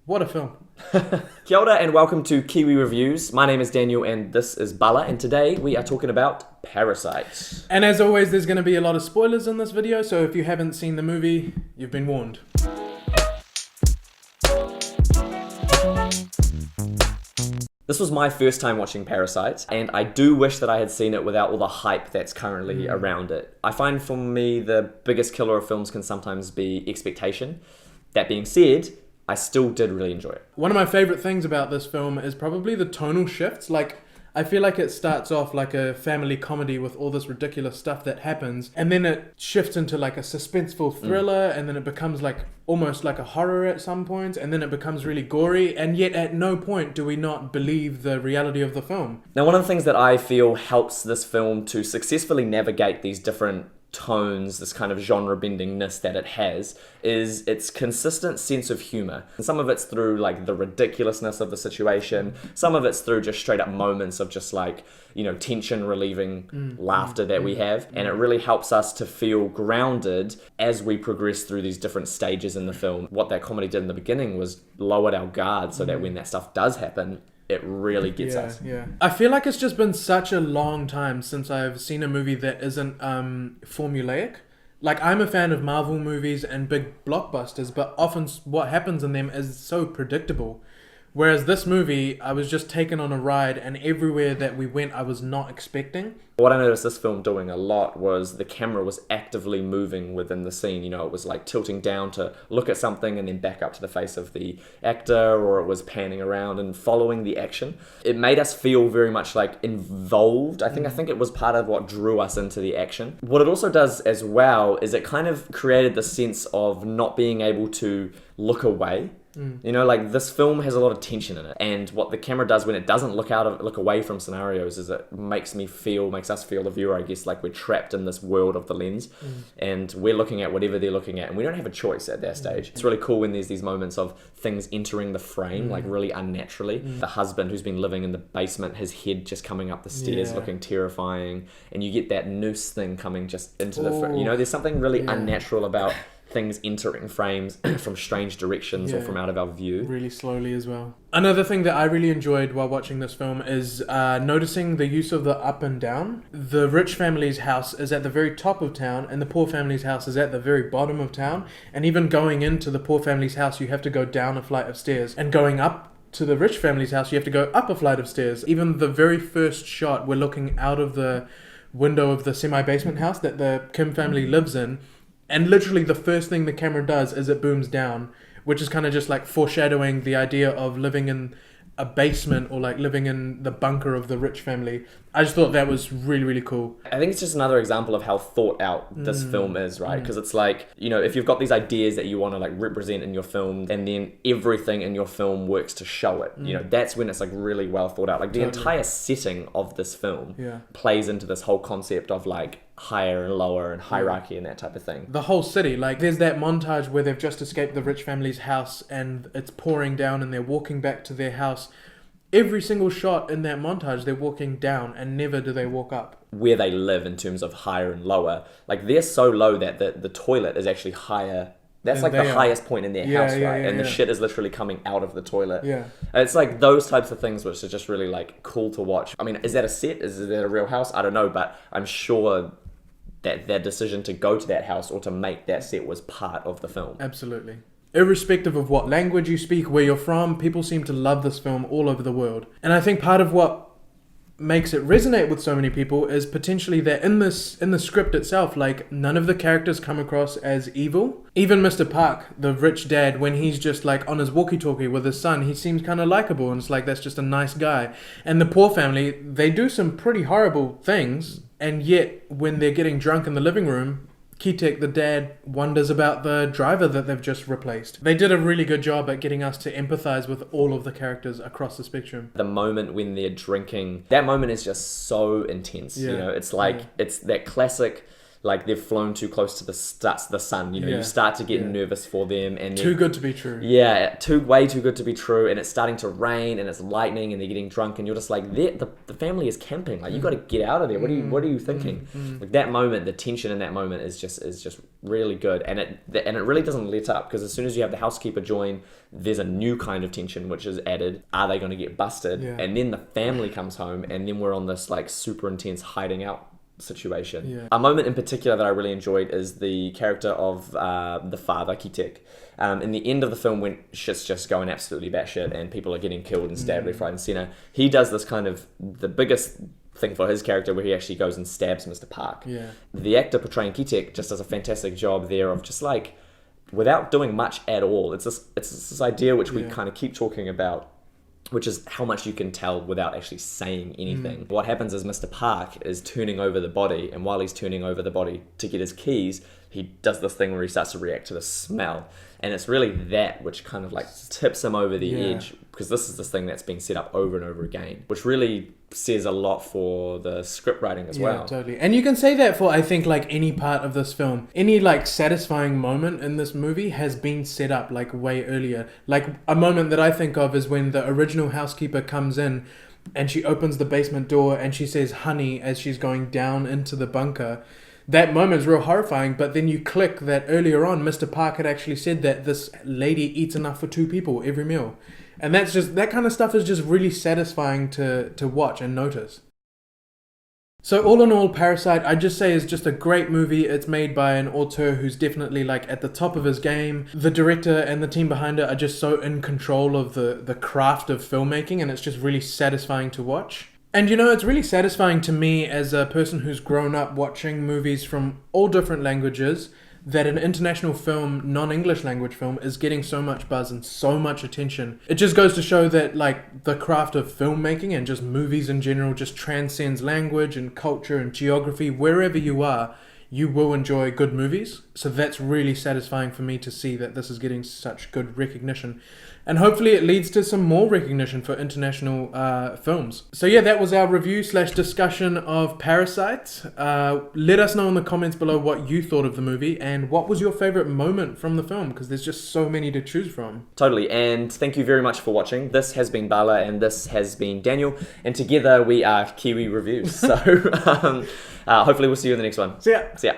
What a film. Kia ora and welcome to Kiwi Reviews. My name is Daniel and this is Bala, and today we are talking about Parasite. And as always, there's going to be a lot of spoilers in this video, so if you haven't seen the movie, you've been warned. This was my first time watching Parasite, and I do wish that I had seen it without all the hype that's currently around it. I find for me the biggest killer of films can sometimes be expectation. That being said, I still did really enjoy it. One of my favorite things about this film is probably the tonal shifts. I feel like it starts off like a family comedy with all this ridiculous stuff that happens, and then it shifts into like a suspenseful thriller, and then it becomes like almost like a horror at some points, and then it becomes really gory, and yet at no point do we not believe the reality of the film. Now, one of the things that I feel helps this film to successfully navigate these different tones, this kind of genre bendingness that it has, is its consistent sense of humor. And some of it's through like the ridiculousness of the situation, some of it's through just straight up moments of just like, you know, tension relieving laughter that we have, and it really helps us to feel grounded as we progress through these different stages in the film. What that comedy did in the beginning was lowered our guard so that when that stuff does happen, it really gets us. Yeah. I feel like it's just been such a long time since I've seen a movie that isn't formulaic. Like, I'm a fan of Marvel movies and big blockbusters, but often what happens in them is so predictable. Whereas this movie, I was just taken on a ride, and everywhere that we went, I was not expecting. What I noticed this film doing a lot was the camera was actively moving within the scene. You know, it was like tilting down to look at something and then back up to the face of the actor, or it was panning around and following the action. It made us feel very much like involved. I think it was part of what drew us into the action. What it also does as well is it kind of created the sense of not being able to look away. You know, like this film has a lot of tension in it, and what the camera does when it doesn't look away from scenarios is it makes us feel, the viewer, I guess, like we're trapped in this world of the lens, and we're looking at whatever they're looking at, and we don't have a choice at that stage. It's really cool when there's these moments of things entering the frame, like really unnaturally. The husband who's been living in the basement, his head just coming up the stairs, looking terrifying, and you get that noose thing coming just into the frame. You know, there's something really unnatural about things entering frames from strange directions or from out of our view. Really slowly as well. Another thing that I really enjoyed while watching this film is noticing the use of the up and down. The rich family's house is at the very top of town, and the poor family's house is at the very bottom of town. And even going into the poor family's house, you have to go down a flight of stairs. And going up to the rich family's house, you have to go up a flight of stairs. Even the very first shot, we're looking out of the window of the semi-basement house that the Kim family lives in. And literally the first thing the camera does is it booms down, which is kind of just like foreshadowing the idea of living in a basement or like living in the bunker of the rich family. I just thought that was really, really cool. I think it's just another example of how thought out this film is, right? Because it's like, you know, if you've got these ideas that you want to like represent in your film, and then everything in your film works to show it, you know, that's when it's like really well thought out. Like the entire setting of this film plays into this whole concept of like higher and lower and hierarchy and that type of thing. The whole city, like there's that montage where they've just escaped the rich family's house and it's pouring down and they're walking back to their house. Every single shot in that montage, they're walking down and never do they walk up. Where they live in terms of higher and lower, like they're so low that the toilet is actually higher. That's like the highest point in their house, right? And the shit is literally coming out of the toilet. Yeah. And it's like those types of things which are just really like cool to watch. I mean, is that a set? Is that a real house? I don't know, but I'm sure that their decision to go to that house or to make that set was part of the film. Absolutely. Irrespective of what language you speak, where you're from, people seem to love this film all over the world. And I think part of what makes it resonate with so many people is potentially that in the script itself, like none of the characters come across as evil. Even Mr. Park, the rich dad, when he's just like on his walkie-talkie with his son, he seems kind of likable, and it's like that's just a nice guy. And the poor family, they do some pretty horrible things, and yet when they're getting drunk in the living room, Kitek, the dad, wonders about the driver that they've just replaced. They did a really good job at getting us to empathize with all of the characters across the spectrum. The moment when they're drinking, that moment is just so intense. You know, it's like, it's that classic, like they've flown too close to the sun. You know, Yeah. you start to get Yeah. nervous for them, and Too good to be true. yeah, way too good to be true, and it's starting to rain, and it's lightning, and they're getting drunk, and you're just like, the family is camping. Like, you got to get out of there. What are you thinking? Like, that moment, the tension in that moment is just really good, and it really doesn't let up, because as soon as you have the housekeeper join, there's a new kind of tension which is added. Are they going to get busted? Yeah. And then the family comes home, and then we're on this like super intense hiding out situation. Yeah. A moment in particular that I really enjoyed is the character of the father, Kitek. In the end of the film, when shit's just going absolutely batshit and people are getting killed and stabbed left, right, and center, he does this kind of the biggest thing for his character, where he actually goes and stabs Mr. Park. Yeah. The actor portraying Kitek just does a fantastic job there of just like, without doing much at all. It's this idea which we kind of keep talking about, which is how much you can tell without actually saying anything. What happens is Mr. Park is turning over the body, and while he's turning over the body to get his keys, he does this thing where he starts to react to the smell. And it's really that which kind of like tips him over the edge, because this is this thing that's being set up over and over again, which really says a lot for the script writing as well. Yeah, totally. And you can say that for, I think, like any part of this film. Any like satisfying moment in this movie has been set up like way earlier. Like a moment that I think of is when the original housekeeper comes in and she opens the basement door and she says honey as she's going down into the bunker. That moment's real horrifying, but then you click that earlier on Mr. Park had actually said that this lady eats enough for 2 people every meal. And that's just, that kind of stuff is just really satisfying to watch and notice. So all in all, Parasite, I'd just say, is just a great movie. It's made by an auteur who's definitely like at the top of his game. The director and the team behind it are just so in control of the craft of filmmaking, and it's just really satisfying to watch. And you know, it's really satisfying to me as a person who's grown up watching movies from all different languages, that an international film, non-English language film, is getting so much buzz and so much attention. It just goes to show that like the craft of filmmaking and just movies in general just transcends language and culture and geography. Wherever you are, you will enjoy good movies. So that's really satisfying for me to see that this is getting such good recognition. And hopefully it leads to some more recognition for international films. So yeah, that was our review/discussion of Parasite. Let us know in the comments below what you thought of the movie and what was your favorite moment from the film, because there's just so many to choose from. Totally, and thank you very much for watching. This has been Bala and this has been Daniel, and together we are Kiwi Reviews. So hopefully we'll see you in the next one. See ya. See ya.